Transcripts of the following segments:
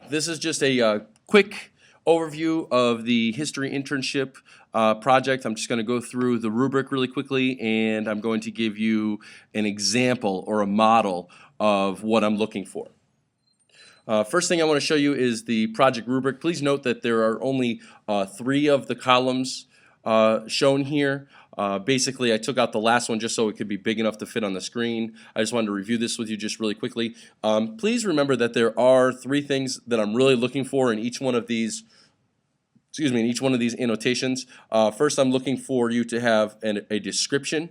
This is just a quick overview of the history internship project. I'm just going to go through the rubric really quickly, and I'm going to give you an example or a model of what I'm looking for. First thing I want to show you is the project rubric. Please note that there are only 3 of the columns shown here. Basically, I took out the last one just so it could be big enough to fit on the screen. I just wanted to review this with you just really quickly. Please remember that there are 3 things that I'm really looking for in each one of these in each one of these annotations. First, I'm looking for you to have a description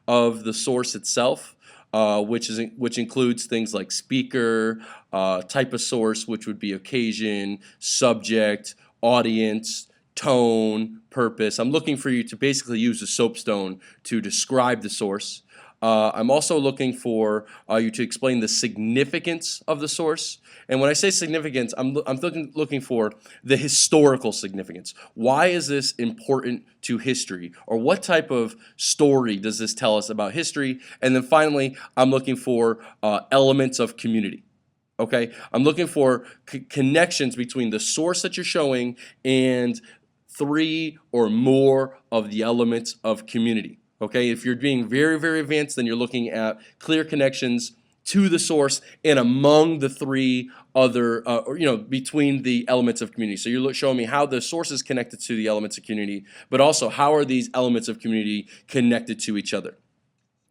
of the source itself, which includes things like speaker, type of source, which would be occasion, subject, audience, tone, purpose. I'm looking for you to basically use a soapstone to describe the source. I'm also looking for you to explain the significance of the source. And when I say significance, I'm looking for the historical significance. Why is this important to history? Or what type of story does this tell us about history? And then finally, I'm looking for elements of community. Okay, I'm looking for connections between the source that you're showing and 3 or more of the elements of community. Okay, if you're being very, very advanced, then you're looking at clear connections to the source and among the 3 other, between the elements of community. So you're showing me how the source is connected to the elements of community, but also how are these elements of community connected to each other.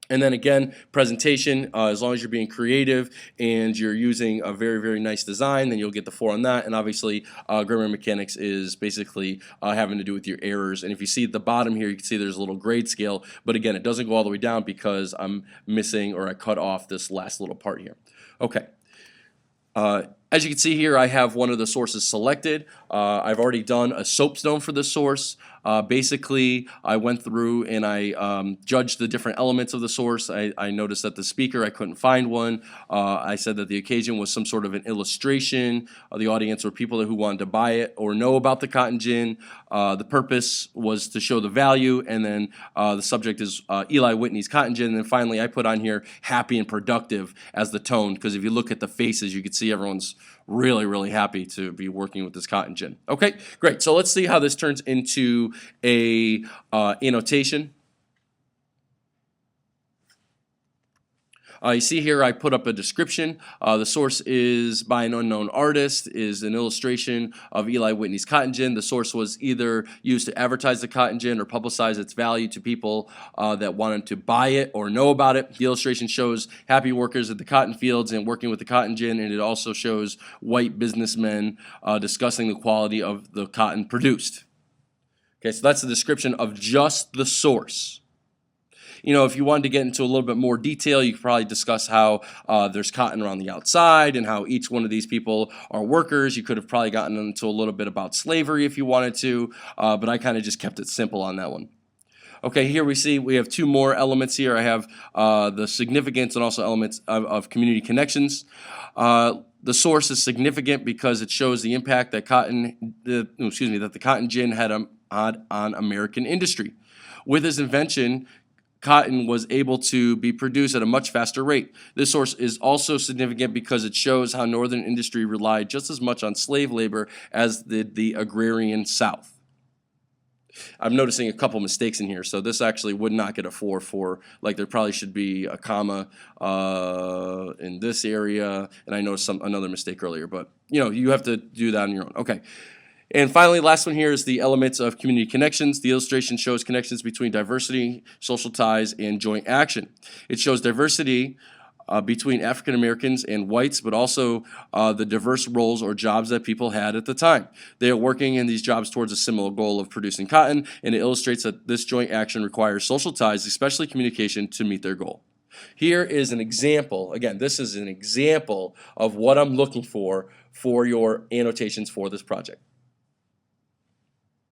And then again, presentation, as long as you're being creative and you're using a very, very nice design, then you'll get the 4 on that. And obviously, grammar mechanics is basically having to do with your errors. And if you see at the bottom here, you can see there's a little grade scale. But again, it doesn't go all the way down because I'm missing or I cut off this last little part here. Okay. As you can see here, I have one of the sources selected. I've already done a soapstone for the source. Basically, I went through and I judged the different elements of the source. I noticed that the speaker, I couldn't find one. I said that the occasion was some sort of an illustration. The audience were people who wanted to buy it or know about the cotton gin. The purpose was to show the value, and then the subject is Eli Whitney's cotton gin. And then finally, I put on here happy and productive as the tone, because if you look at the faces, you can see everyone's really, really happy to be working with this cotton gin. Okay, great. So let's see how this turns into a annotation. You see here I put up a description. The source is by an unknown artist, is an illustration of Eli Whitney's cotton gin. The source was either used to advertise the cotton gin or publicize its value to people that wanted to buy it or know about it. The illustration shows happy workers at the cotton fields and working with the cotton gin, and it also shows white businessmen discussing the quality of the cotton produced. Okay, so that's the description of just the source. You know, if you wanted to get into a little bit more detail, you could probably discuss how there's cotton around the outside and how each one of these people are workers. You could have probably gotten into a little bit about slavery if you wanted to, but I kind of just kept it simple on that one. Okay, here we have 2 more elements here. I have the significance and also elements of community connections. The source is significant because it shows the impact that the cotton gin had on American industry. With his invention, cotton was able to be produced at a much faster rate. This source is also significant because it shows how northern industry relied just as much on slave labor as did the agrarian South. I'm noticing a couple mistakes in here, so this actually would not get a 4 for, like, there probably should be a comma in this area, and I noticed another mistake earlier, but you have to do that on your own. Okay. And finally, last one here is the elements of community connections. The illustration shows connections between diversity, social ties, and joint action. It shows diversity between African Americans and whites, but also the diverse roles or jobs that people had at the time. They are working in these jobs towards a similar goal of producing cotton, and it illustrates that this joint action requires social ties, especially communication, to meet their goal. Here is an example. Again, this is an example of what I'm looking for your annotations for this project.